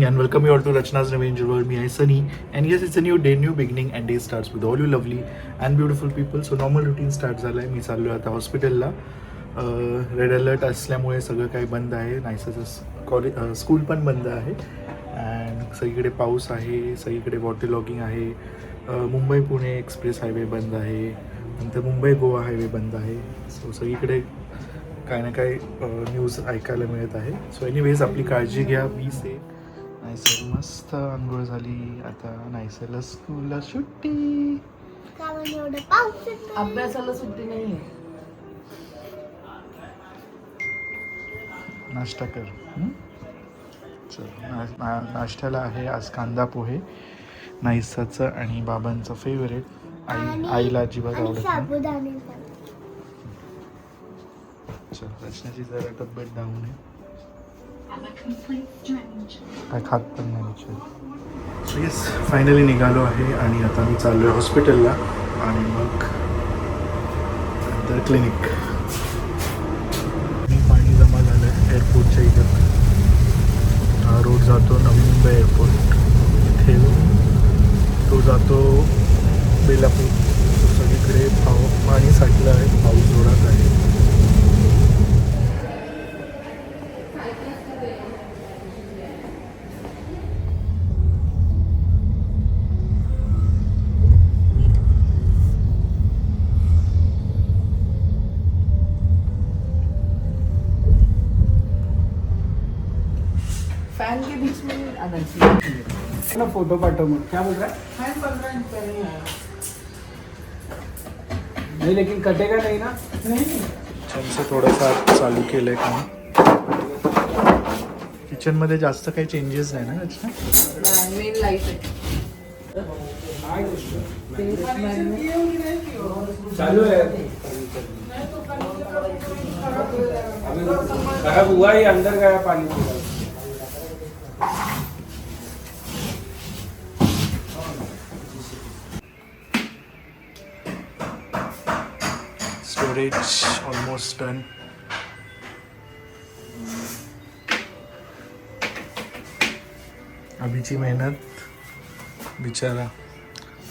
and welcome you all to Rachna's Revenge World. Me, I Sunny, and yes, it's a new day, new beginning, and day starts with all you lovely and beautiful people. So normal routine start झालं आहे. मी चाललो आता हॉस्पिटलला. Red alert असल्यामुळे सगळं काही बंद आहे. नाहीसंच स्कूल पण बंद आहे अँड सगळीकडे पाऊस आहे, सगळीकडे वॉटर लॉगिंग आहे. मुंबई पुणे एक्सप्रेस हायवे बंद आहे, नंतर मुंबई गोवा हायवे बंद आहे. सो सगळीकडे काय ना काय न्यूज ऐकायला मिळत आहे. सो एनिवेज आपली काळजी घ्या, बी सेफ. नायसर मस्त आंघोळ झाली. आता नायसरला स्कूलला सुट्टी. अभ्यासाला सुट्टी नाही. नाश्ता कर. चल नाश्त्याला आहे आज कांदा पोहे, नाईसाचं आणि बाबांचं फेवरेट. आईला अजिबात आवडत नाही. चल रचनाची जरा तब्येत डाऊन आहे, काय खात पण नाही. सो येस, फायनली निघालो आहे आणि आता मी चाललो आहे हॉस्पिटलला आणि मग नंतर क्लिनिक. पाणी जमा झालं आहे एअरपोर्टच्या इथं. हा रोड जातो नवी मुंबई एअरपोर्ट, इथे तो जातो बेलापूर. सगळीकडे पाणी साठलं आहे, पाऊस जोरात आहे. फैन के बीच में आना चाहिए ना. फोटो पाठव मग. क्या बोल रहा है? फैन 15 इंच का नहीं आया. नहीं लेकिन कटेगा नहीं ना. नहीं किचनचं थोडंसं चालू केलं आहे काम. किचनमध्ये जास्त काही चेंजेस नाही ना रचना. मेन लाइट है. चालू है. खराब हुआ ही अंदर गया पानी पूरा. Storage almost done. अभिची मेहनत बिचारा.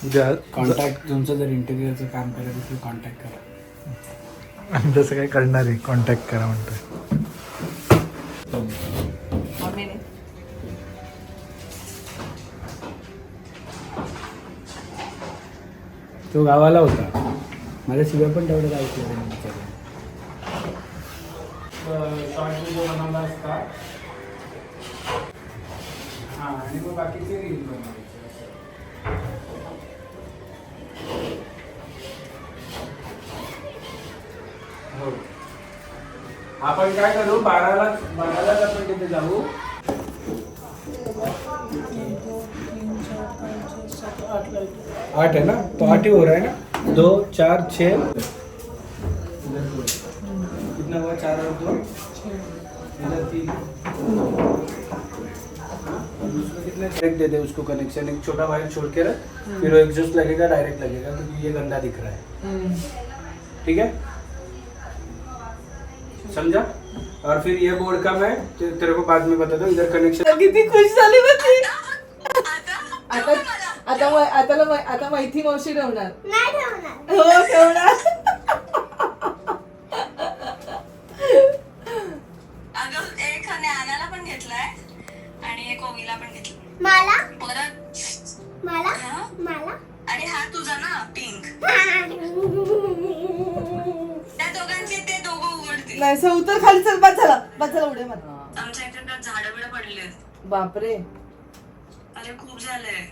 उद्या कॉन्टॅक्ट तुमचं जर इंटेरियरचं काम करायचं असेल कॉन्टॅक्ट करा. आणि तसं काय करणार आहे, कॉन्टॅक्ट करा म्हणतोय. तो गावाला होता. माझ्या शिव्या पण तेवढं ऐकलं. शॉर्ट व्हिडिओ बनवला असता. हां, आणि मग बाकीचे रील बनवायचे. हो, आपण काय करू, 12ला आपण तिथे जाऊ. 8 है ना, तो 8 ही हो रहा है ना. 2 4 6 कितना हुआ? 4 और 2 इधर 3. दूसरा कितने डायरेक्ट दे दे उसको कनेक्शन. एक छोटा वायर छोड़ के रख, फिर वो एग्जॉस्ट लगेगा, डायरेक्ट लगेगा, क्योंकि ये गंदा दिख रहा है. ठीक है, समझा. और फिर ये बोर्ड का मैं तेरे को बाद में बता दूं. इधर कनेक्शन. किती खुश झाली होती. आता मैथी मावशी ठेवणार. हो ठेवणार. अगं एक आणायला पण घेतलाय आणि एक ओवीला पण घेतलाय. मला परत मला हा? मला आणि हा तुझा ना पिंक. त्या दोघांचे ते दोघं उघडतील. नाही उतर खाली. चल बाद झाला उड्या मार. आमच्या इकडे झाडं बिडं पडलेत. बापरे. अरे खूप झालंय.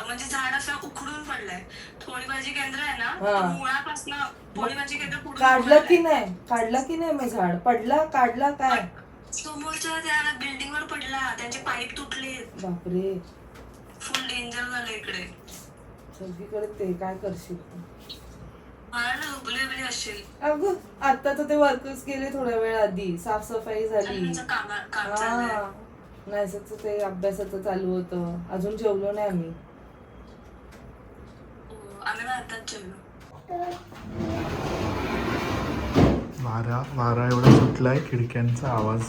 म्हणजे झाड असं उखडून पडलंय. थोडी भाजी केंद्र आहे ना, हा. तर मुळापासून थोडी भाजी केंद्र पुढून काढला की नाही मग झाड पडला. काढला काय? समोरच्या त्या बिल्डिंग वर पडला. त्यांचे पाईप तुटले. बापरे. फुल डेंजर झालं इकडे. सगळीकडे ते काय करशील. मला ना झोपले असशील. अगं आता तर ते वर्कर्स गेले थोड्या वेळ आधी. साफसफाई झाली. काम चाललंय. नाही ते अभ्यासाचं चालू होतं. अजून जेवलो नाही आम्ही. आम्ही आताच जेवलो. वारा एवढा सुटलाय, खिडक्यांचा आवाज.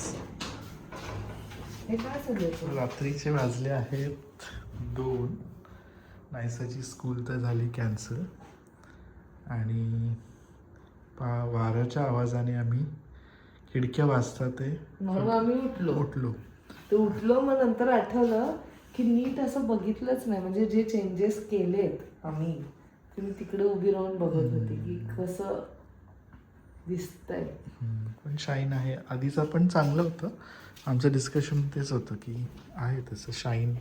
हे काय सगळं रात्रीचे वाजले आहेत 2. नायसाची स्कूल तर झाली कॅन्सल आणि वाऱ्याच्या आवाजाने आम्ही खिडक्या वाजतात ते म्हणून आम्ही उठलो. ते उठलो. मग नंतर आठवलं की नीट असं बघितलंच नाही, म्हणजे जे चेंजेस केलेत आम्ही ते मी तिकडे उभी राहून बघत होते की कसं दिसतंय. पण शाईन आहे. आधीचं पण चांगलं होतं. आमचं डिस्कशन तेच होतं की आहे तसं शाईन.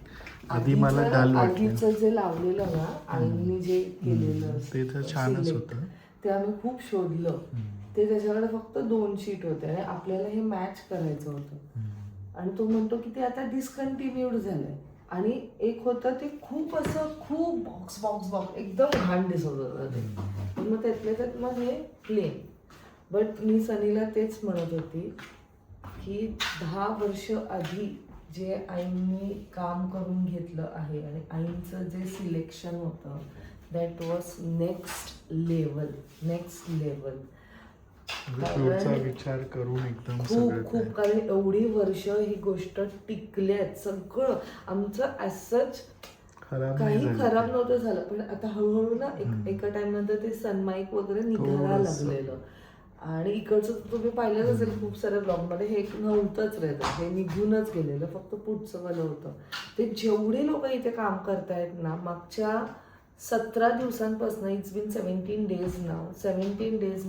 आधी मला डाल वाटलं. आधीचं जे लावलेलं ना आईने जे केलेलं ते तर छानच select, होतं. ते आम्ही खूप शोधलं. ते त्याच्याकडे फक्त 2 शीट होते आणि आपल्याला हे मॅच करायचं होतं आणि तो म्हणतो की ते आता डिस्कंटिन्यूड झालंय. आणि एक होतं ते खूप बॉक्स बॉक्स बॉक्स एकदम घाण दिसत होतं ते. पण मग त्यातल्या त्यात मग हे प्लेन. बट मी सनीला तेच म्हणत होती की 10 वर्ष आधी जे आईंनी काम करून घेतलं आहे आणि आईंचं जे सिलेक्शन होतं दॅट वॉज नेक्स्ट लेवल. पुढचा विचार करून एकदम खूप कारण एवढी वर्ष ही गोष्ट टिकल्यात. सगळं आमचं ॲसच काही खराब नव्हतं झालं. पण आता हळूहळू ना एका टाइम नंतर ते सनमाईक वगैरे निघायला लागलेलं आणि इकडचं तुम्ही पाहिलंच असेल खूप साऱ्या ब्लॉगमध्ये हे नव्हतंच राहतं, हे निघूनच गेलेलं, फक्त पुढचं वालं होतं. ते जेवढे लोक इथे काम करतायत ना मागच्या 17 दिवसांपासून, it's been 17 days now, 17 days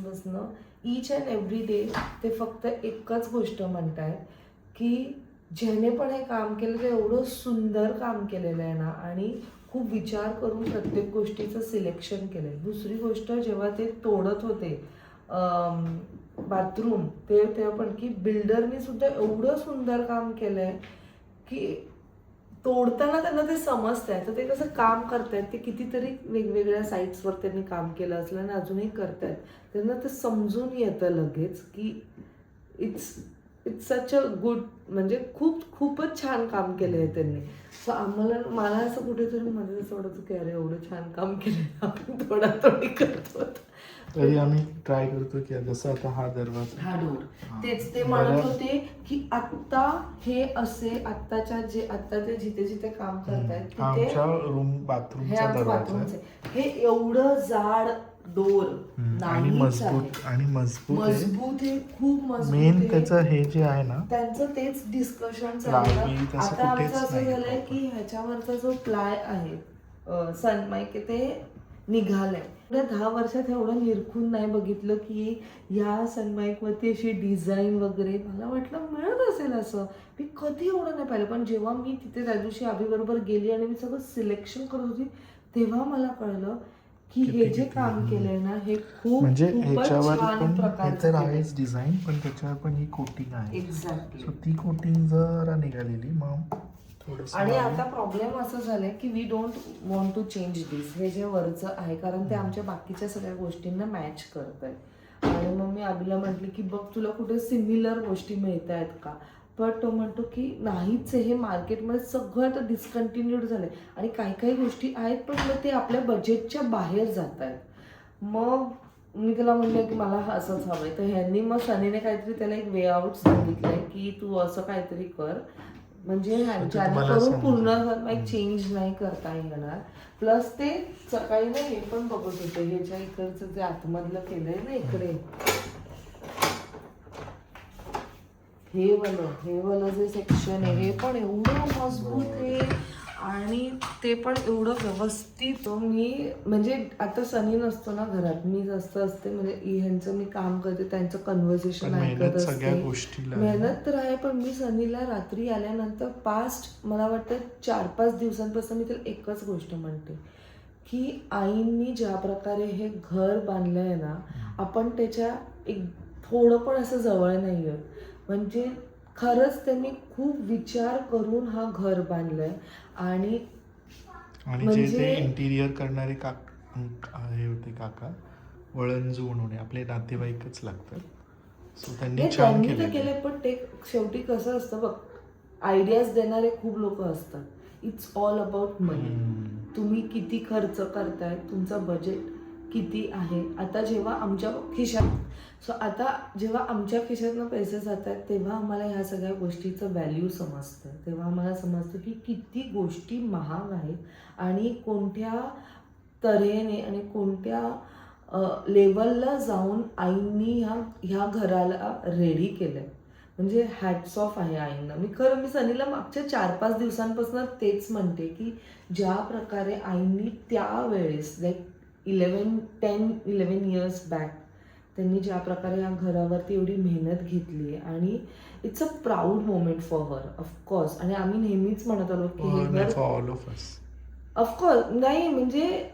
each and every day ते फक्त एकच गोष्ट म्हणतायत की ज्याने पण हे काम केलं ते एवढं सुंदर काम केलेलं आहे ना आणि खूप विचार करून प्रत्येक गोष्टीचं सिलेक्शन केलं आहे. दुसरी गोष्ट जेव्हा ते तोडत होते बाथरूम तेव्हा पण की बिल्डरनी सुद्धा एवढं सुंदर काम केलं आहे की तोडताना त्यांना ते समजतंय. तर ते कसं काम करतायत, ते कितीतरी वेगवेगळ्या साईट्सवर त्यांनी काम केलं असलं आणि अजूनही करतायत. त्यांना ते समजून येतं लगेच की इट्स सच अ गुड, म्हणजे खूपच छान काम केलं आहे त्यांनी. सो मला असं कुठेतरी मध्ये असं वाटतं की अरे एवढं छान काम केलं आपण थोडी करतो. तरी आम्ही ट्राय करतो की जसं आता हा दरवाजा, हा डोर, तेच ते म्हणत होते की आत्ता हे असे आता ते जिथे काम करतायत तिथे आमच्या रूम हे बाथरूमचा आमचं दरवाजा बाथरूमचं आहे. हे एवढं जाड डोर आणि मजबूत हे खूप मजबूत. मेन त्याचं हे जे आहे ना त्यांचं तेच डिस्कशन लावी चाललं. तसं आता कुठेच आमचं असं नाही झालंय की ह्याच्यावरचा जो प्लाय आहे सनमाईक ते निघालंय. 10 वर्षात एवढं निरखून नाही बघितलं की या सनमाईकवरती अशी डिझाईन वगैरे मला वाटलं मिळत असेल असं. मी कधी एवढं नाही पाहिलं. पण जेव्हा मी तिथे त्या दिवशी अभिबरोबर गेली आणि मी सगळं सिलेक्शन करत होती तेव्हा मला कळलं की हे जे काम केलंय ना हे म्हणजे खूपच ह्याच्यावर छान पण हे तर प्रकारचं आहेच डिझाईन, पण त्याच्यावर पण ही कोटिंग आहे. एक्झॅक्टली. सो ती कोटिंग जरा निघालेली मग थोडंसं आणि आता प्रॉब्लेम असं झालंय की we don't want to change this, हे जे वरचं आहे कारण ते आमच्या बाकीच्या सगळ्या गोष्टींना मॅच करत आहे. आणि मग मी अभिला म्हटली की बघ तुला कुठे सिमिलर गोष्टी मिळत आहेत का. पण तो म्हणतो की नाहीच, हे मार्केटमध्ये सगळं आता डिस्कंटिन्यूड झालंय आणि काही गोष्टी आहेत पण मग ते आपल्या बजेटच्या बाहेर जात आहेत. मग मी त्याला म्हणलं की मला असंच हवंय. तर ह्यांनी मग सनीने काहीतरी त्याला एक वे आउट सांगितलंय की तू असं काहीतरी कर म्हणजे ह्यांच्याकडून पूर्ण चेंज नाही करता येणार. प्लस ते सकाळी ना हे पण बघत होते ह्याच्या इकडचं जे आतमधलं केलंय ना इकडे हे वालं जे सेक्शन आहे हे पण एवढं मजबूत आहे आणि ते पण एवढं व्यवस्थित. मी म्हणजे आता सनी नसतो ना घरात, मी जास्त असते म्हणजे ह्यांचं मी काम करते, त्यांचं कन्व्हर्सेशन ऐकत असते. मेहनत तर आहे पण मी सनीला रात्री आल्यानंतर पास्ट मला वाटतं 4-5 दिवसांपासून मी त्याला एकच गोष्ट म्हणते की आईंनी ज्या प्रकारे हे घर बांधलं आहे ना आपण त्याच्या एक थोडं पण असं जवळ नाही आहे. म्हणजे खरंच त्यांनी खूप विचार करून हा घर बांधलाय. आणि जे इंटिरियर करणारे हे होते काका वळंजू म्हणून आपले नातेवाईकच लागतात. सो त्यांनी छान केलं. पण ते शेवटी कसं असतं बघ, आयडियाज देणारे खूप लोक असतात. इट्स ऑल अबाउट मनी. तुम्ही किती खर्च करताय, तुमचा बजेट किती आहे. आता जेव्हा आमच्या खिशात आता जेव्हा आमच्या खिशातनं पैसे जातात तेव्हा आम्हाला ह्या सगळ्या गोष्टीचं व्हॅल्यू समजतं. तेव्हा आम्हाला समजतं की किती गोष्टी महाग आहेत आणि कोणत्या तऱ्हेने आणि कोणत्या लेवलला जाऊन आईंनी ह्या घराला रेडी केलं आहे. म्हणजे हॅट्स ऑफ आहे आईंना. मी सनीला मागच्या 4-5 दिवसांपासून तेच म्हणते की ज्या प्रकारे आईंनी त्यावेळेस लाईक 10-11 इयर्स बॅक त्यांनी ज्या प्रकारे या घरावरती एवढी मेहनत घेतली आणि it's a proud moment for her of course. आणि आम्ही नेहमीच म्हणत आलो की हे घर ऑल ऑफ अस ऑफकोर्स नाही म्हणजे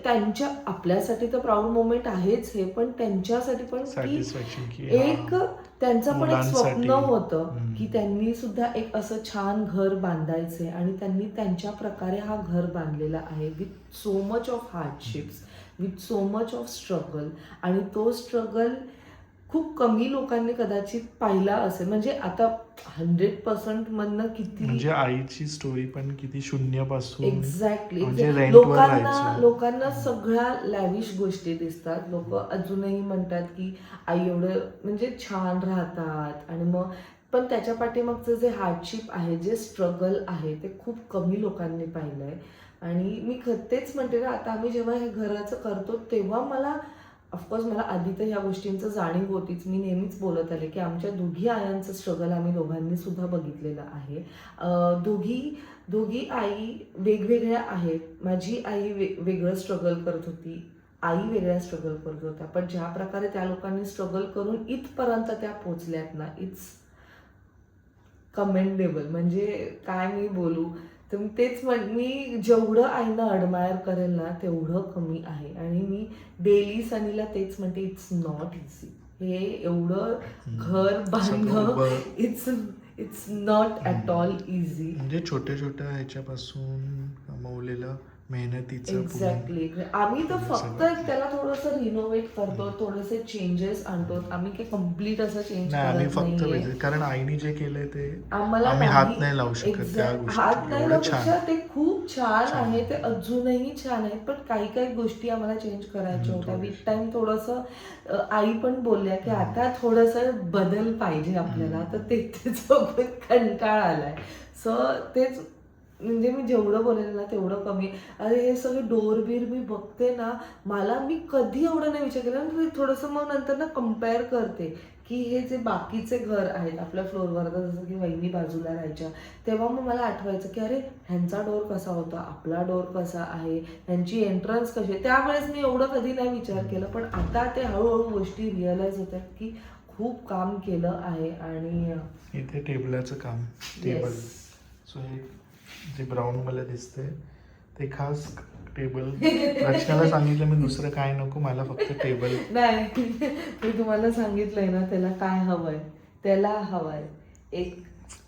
त्यांच्या आपल्यासाठी तर प्राऊड मोमेंट आहेच हे, पण त्यांच्यासाठी पण की एक त्यांचं पण एक स्वप्न होतं की त्यांनी सुद्धा एक असं छान घर बांधायचे आणि त्यांनी त्यांच्या प्रकारे हा घर बांधलेला आहे with so much of hardships, with so much of struggle. आणि तो स्ट्रगल खूप कमी लोकांनी कदाचित पाहिला असेल. म्हणजे आता 100% मधनं किती म्हणजे आईची स्टोरी पण किती शून्यापासून एक्झॅक्टली म्हणजे लोकांना सगळ्या लॅविश गोष्टी दिसतात. लोक अजूनही म्हणतात की आई एवढं म्हणजे छान राहतात आणि मग पण त्याच्या पाठीमागचं जे हार्डशिप आहे, जे स्ट्रगल आहे ते खूप कमी लोकांनी पाहिलंय. आणि मी तेच म्हणते ना, आता आम्ही जेव्हा हे घराचं करतो तेव्हा मला ऑफकोर्स मला आधी तर ह्या गोष्टींचं जाणीव होतीच. मी नेहमीच बोलत आले की आमच्या दोघी आयांचं स्ट्रगल आम्ही दोघांनी सुद्धा बघितलेलं आहे. दोघी आई वेगवेगळ्या आहेत. माझी आई वेगळं स्ट्रगल करत होती, आई वेगळ्या स्ट्रगल करत होत्या. पण ज्या प्रकारे त्या लोकांनी स्ट्रगल करून इथपर्यंत त्या पोचल्यात ना, इट्स कमेंडेबल. म्हणजे काय मी बोलू. तर तेच मी जेवढं आईनं अडमायर करेल ना तेवढं कमी आहे. आणि मी डेली सनीला तेच म्हणते, इट्स नॉट इझी. हे एवढं घर बांधणं it's not at all easy. म्हणजे छोट्या छोट्या ह्याच्यापासून कमवलेलं मेहनतीचं एक्झॅक्टली. आम्ही तर फक्त त्याला थोडंसं रिनोव्हेट करतो, थोडेसे चेंजेस आणतो. आम्ही काही कम्प्लीट असं चेंज आम्ही करत फक्त नाहीये. कारण आईने जे केलंय ते आम्हाला आम्ही हात नाही लावू शकत त्या हात नाही लावू गोष्टी. शकत. ते खूप छान आहे, ते अजूनही छान आहे. पण काही गोष्टी आम्हाला चेंज करायच्या होत्या. विथ टाइम थोडंसं आई पण बोलल्या की आता थोडंसं बदल पाहिजे आपल्याला. तर ते बघून कंटाळा आलाय. सो तेच म्हणजे मी जेवढं बोलेल ना तेवढं कमी. अरे हे सगळे डोरबीर मी बघते ना, मी कधी एवढं नाही विचार केला. थोडंसं मग नंतर ना कम्पेअर करते की हे जे बाकीचे घर आहेत आपल्या फ्लोअरवर, जसं की वहिनी बाजूला राहायच्या तेव्हा मग मला आठवायचं की अरे ह्यांचा डोर कसा होता, आपला डोर कसा आहे, ह्यांची एंट्रन्स कशी आहे. त्यावेळेस मी एवढं कधी नाही विचार केला. पण आता ते हळूहळू गोष्टी रिअलाइज होतात की खूप काम केलं आहे. आणि इथे टेबलाचं काम, टेबल सो हे जे ब्राऊन मला दिसतंय ते खास टेबल. रचनाला सांगितलं मी दुसरं काय नको, मला फक्त टेबल. नाही, मी तुम्हाला सांगितलंय ना त्याला काय हवंय. त्याला हवंय एक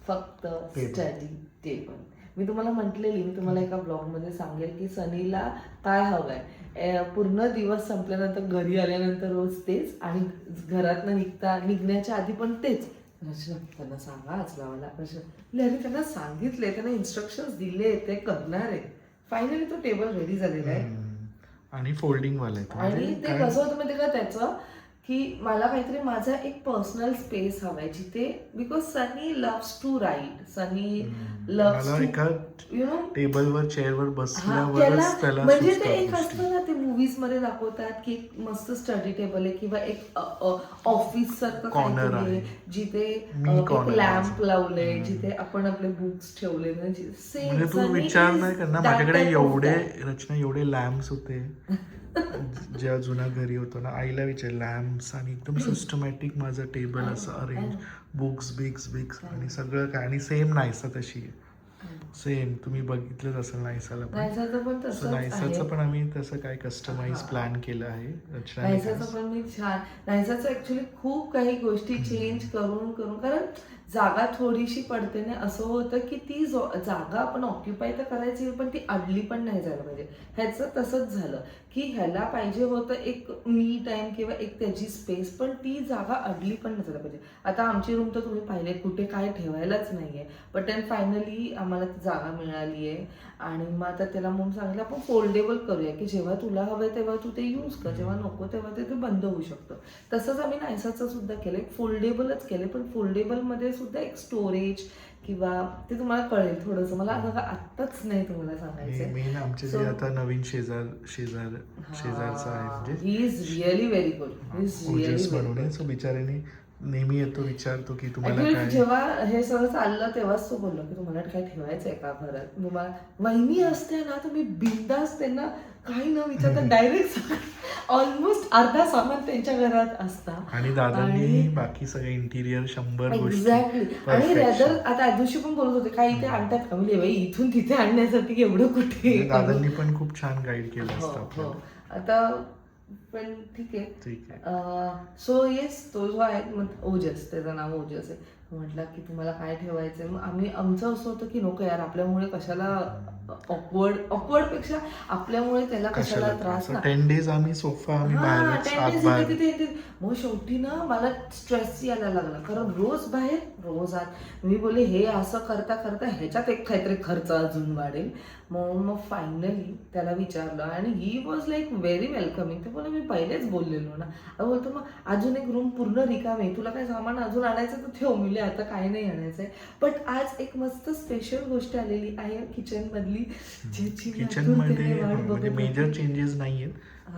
फक्त स्टडी टेबल. मी तुम्हाला म्हटलेली, मी तुम्हाला एका ब्लॉगमध्ये सांगेल की सनीला काय हवंय. पूर्ण दिवस संपल्यानंतर घरी आल्यानंतर रोज तेच, आणि घरातनं निघण्याच्या आधी पण तेच. रचना त्यांना सांगा आज लावायला. रचना अरे त्यांना सांगितले, त्यांना इन्स्ट्रक्शन्स दिले, ते करणार आहे. फायनली तो टेबल रेडी झालेला आहे. आणि फोल्डिंग वाला आहे. आणि ते कसं होतं माहिती का त्याचं, की मला काहीतरी माझा एक पर्सनल स्पेस हवाय जिथे, because Sunny loves to ride, Sunny loves to you know टेबलवर चेअरवर बसल्यावरच त्याला म्हणजे ते एक असतं ना, ते मूवीज मध्ये दाखवतात की एक मस्त स्टडी टेबल आहे किंवा एक ऑफिस सारखं कॉर्नर आहे जिथे एक लॅम्प लावले, जिथे आपण आपले बुक्स ठेवले. म्हणजे तू विचार नाही करणार माझ्याकडे एवढे लॅम्प्स होते ज्या जुन्या घरी होतो ना. आईला विचार लॅम्प्स आणि एकदम सिस्टमॅटिक माझं टेबल असं अरेंज, बुक्स बिक्स आणि सगळं काय. आणि सेम नायसा तशी आहे, सेम तुम्ही बघितलंच असेल नायसाला पण. नायसाचं पण आम्ही तसं काय कस्टमाइज प्लॅन केलं आहे. नायसाचं पण मी छान, नायसाचं ऍक्च्युली खूप काही गोष्टी चेंज करून कारण जागा थोडीशी पडते ना, असं होतं की ती जागा आपण ऑक्युपाय तर करायची पण ती अडली पण नाही झालं पाहिजे. ह्याचं तसंच झालं की ह्याला पाहिजे होतं एक मी टाइम किंवा एक त्याची स्पेस, पण ती जागा अडली पण नाही झालं पाहिजे. आता आमची रूम तर तुम्ही पाहिले, कुठे काय ठेवायलाच नाहीये, बट देन फायनली आम्हाला ती जागा मिळाली आहे. आणि मग आता त्याला म्हणून सांगितलं आपण फोल्डेबल करूया की जेव्हा तुला हवंय तेव्हा तू ते यूज कर, जेव्हा नको तेव्हा ते बंद होऊ शकतं. तसंच आम्ही नायसाचं सुद्धा केलं, एक फोल्डेबलच केलं, पण फोल्डेबलमध्ये सुद्धा एक स्टोरेज किंवा ते तुम्हाला कळेल थोडंसं. मला आता आत्ताच नाही तुम्हाला सांगायचं. मेन आमचे जे आता नवीन शेजारचा आहे म्हणजे he is really very good, he is really Ojas very म्हणून. सो बिचाऱ्याने नेहमी येतो, विचारतो की तुम्हाला Actually, काय. जेव्हा हे सगळं चाललं तेव्हाच तो बोललो की तुम्हाला काय ठेवायचंय का घरात. तुम्हाला वहिनी असते ना, तुम्ही बिंदास त्यांना काही न विचारता डायरेक्ट ऑलमोस्ट अर्धा सामान त्यांच्या घरात असता. आणि दादांनी बाकी सगळे इंटिरियर 100 गोष्टी एक्झॅक्टली. आणि रेदर आता त्या दिवशी पण बोलत होते काही इथे आणतात का, म्हणजे बाई इथून तिथे आणण्यासाठी एवढं कुठे. दादांनी पण खूप छान गाईड केलं असतं हो. आपल्याला. आता पण ठीक आहे. सो येस, तो जो आहे मग ओजस, त्याचं नाव ओजस आहे. म्हटलं की तुम्हाला काय ठेवायचंय, मग आमचं असं होतं की नको यार, आपल्यामुळे कशाला ऑकवर्ड पेक्षा आपल्यामुळे त्याला कशाला त्रास ना. 10 days आम्ही सोफा आम्ही बाहेर. मग शेवटी ना मला स्ट्रेस यायला लागला, कारण रोज बाहेर रोज आत. मी बोलले हे असं करता करता ह्याच्यात एक काहीतरी खर्च अजून वाढेल. मग फायनली त्याला विचारलं आणि he was like very welcoming. ते बोलले मी पहिलेच बोललेलो ना. बोलतो मग अजून एक रूम पूर्ण रिकामी, तुला काय सामान अजून आणायचं तर ठेव. मिळले आता काही नाही आणायचंय. बट आज एक मस्त स्पेशल गोष्ट आलेली आहे किचन मधली, किचन मध्ये म्हणजे मेजर चेंजेस नाहीयेत,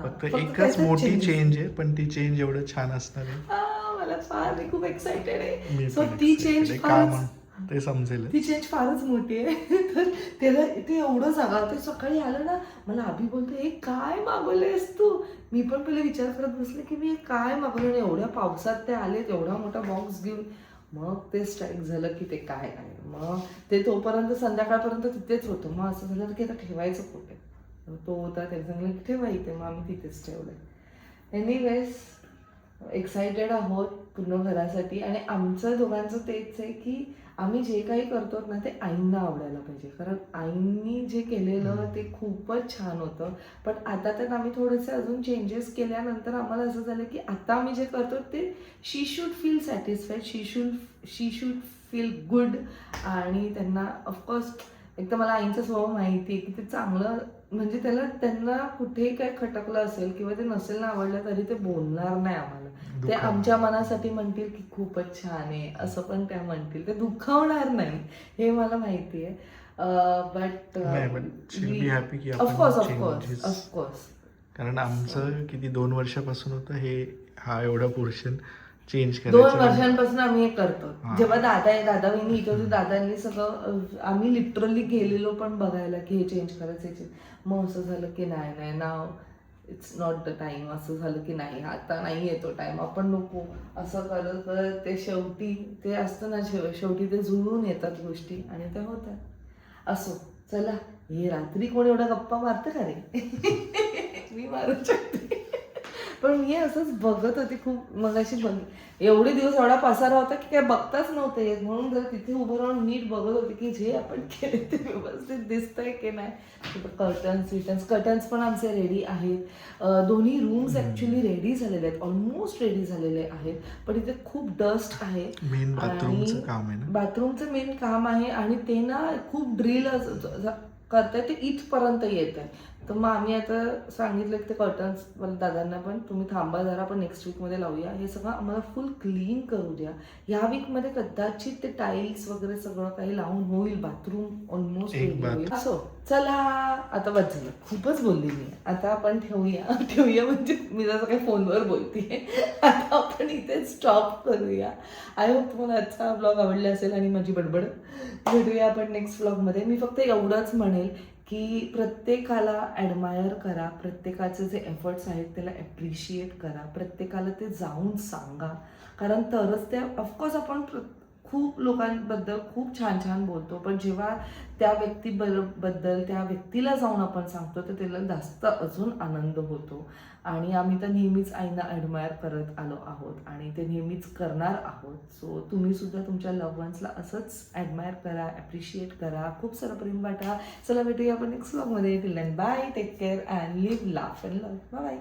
फक्त एकच मोठी चेंज आहे, पण ती चेंज एवढं छान असणार आहे. मला फार, मी खूप एक्साइटेड आहे. मी सो पण ती excited चेंज आहे. का ते समजेल. ती चेंज फारच मोठी आहे. तर त्याला ते एवढं जागा, ते सकाळी आलं ना, मला अभि बोलतो हे काय मागवलेस तू. मी पण पहिले विचार करत बसले की मी काय मागवलं, आणि एवढ्या पावसात ते आले एवढा मोठा बॉक्स घेऊन. मग ते स्ट्राईक झालं की ते काय आहे. मग ते तोपर्यंत संध्याकाळपर्यंत तिथेच होतं. मग असं झालं की आता ठेवायचं कुठे. तो होता, त्याला सांगितलं की ठेवा इथे. मग आम्ही तिथेच ठेवलं. एनिवेज एक्सायटेड आहोत पूर्ण घरासाठी. आणि आमचं दोघांचं तेच आहे की आम्ही जे काही करतो ना ते आईंना आवडायला पाहिजे, कारण आईंनी जे केलेलं ते खूपच छान होतं. पण आता तर आम्ही थोडेसे अजून चेंजेस केल्यानंतर आम्हाला असं झालं की आता आम्ही जे करतो ते she should feel satisfied, she should feel good. आणि त्यांना ऑफकोर्स एक तर मला आईंचा स्वभाव माहिती आहे की ते चांगलं, म्हणजे त्यांना कुठेही काय खटकलं असेल किंवा ते नसेल ना आवडलं तरी ते बोलणार नाही आम्हाला. ते आमच्या मनासाठी म्हणतील की खूपच छान आहे असं, पण त्या म्हणतील, ते दुखावणार नाही, हे मला माहिती आहे. बट ऑफकोर्स कारण आमचं किती 2 वर्षापासून होतं हे, हा एवढा पोर्शन चेंज 2 वर्षांपासून आम्ही हे करतो. जेव्हा दादा वहिनी इथे होते, दादांनी सगळं, आम्ही लिटरली गेलेलो पण बघायला की हे चेंज करायचं. मग असं झालं की नाही नाव इट्स नॉट द टाइम. असं झालं की नाही आता नाही येतो टाइम, आपण नको असं करत करत ते शेवटी ते असतं ना, शेवटी ते जुळून येतात गोष्टी आणि त्या होतात. असो, चला, हे रात्री कोण एवढा गप्पा मारतं का रे. मी मारू शकते. पण मी असंच बघत होते खूप मगाशी, एवढे दिवस एवढा पसारा होता की काय बघताच नव्हतं येत, म्हणून जर तिथे उभं राहून नीट बघत होते की जे आपण केले ते व्यवस्थित दिसतंय की नाही. कर्टन्स पण आमचे रेडी आहेत. दोन्ही रूम्स ऍक्च्युली रेडी झालेले आहेत, ऑलमोस्ट रेडी झालेले आहेत. पण इथे खूप डस्ट आहे. मेन बाथरूमचं काम आहे ना, बाथरूमचं मेन काम आहे. आणि ते ना खूप ड्रिल करताय, ते इथपर्यंत येत आहे. तर मग आम्ही आता सांगितलं की ते कर्टन्स दादांना पण तुम्ही थांबा जरा, आपण नेक्स्ट वीकमध्ये लावूया. हे सगळं आम्हाला फुल क्लीन करू द्या. ह्या वीकमध्ये कदाचित ते टाईल्स वगैरे सगळं काही लावून होईल. बाथरूम ऑलमोस्ट होईल. असो, चला आता बस झालं, खूपच बोलली मी. आता आपण ठेवूया म्हणजे मी जसं काही फोनवर बोलते. आता आपण इथे स्टॉप करूया. आय होप तुम्हाला आजचा ब्लॉग आवडला असेल आणि माझी बडबड. भेटूया आपण नेक्स्ट ब्लॉगमध्ये. मी फक्त एवढंच म्हणेल की प्रत्येकाला ॲडमायर करा, प्रत्येकाचे जे एफर्ट्स आहेत त्याला ॲप्रिशिएट करा, प्रत्येकाला ते जाऊन सांगा, कारण तरच ते ऑफकोर्स आपण खूप लोकांबद्दल खूप छान छान बोलतो, पण जेव्हा त्या व्यक्तीबद्दल त्या व्यक्तीला जाऊन आपण सांगतो तर त्याला जास्त अजून आनंद होतो. आणि आम्ही तर नेहमीच आईना ॲडमायर करत आलो आहोत आणि ते नेहमीच करणार आहोत. सो तुम्ही सुद्धा तुमच्या लव्ह वन्सला असंच ॲडमायर करा, ॲप्रिशिएट करा, खूप सारं प्रेम वाटा. चला भेटूया आपण नेक्स्ट व्लॉगमध्ये. Till then bye, take care and live, laugh and love. Bye.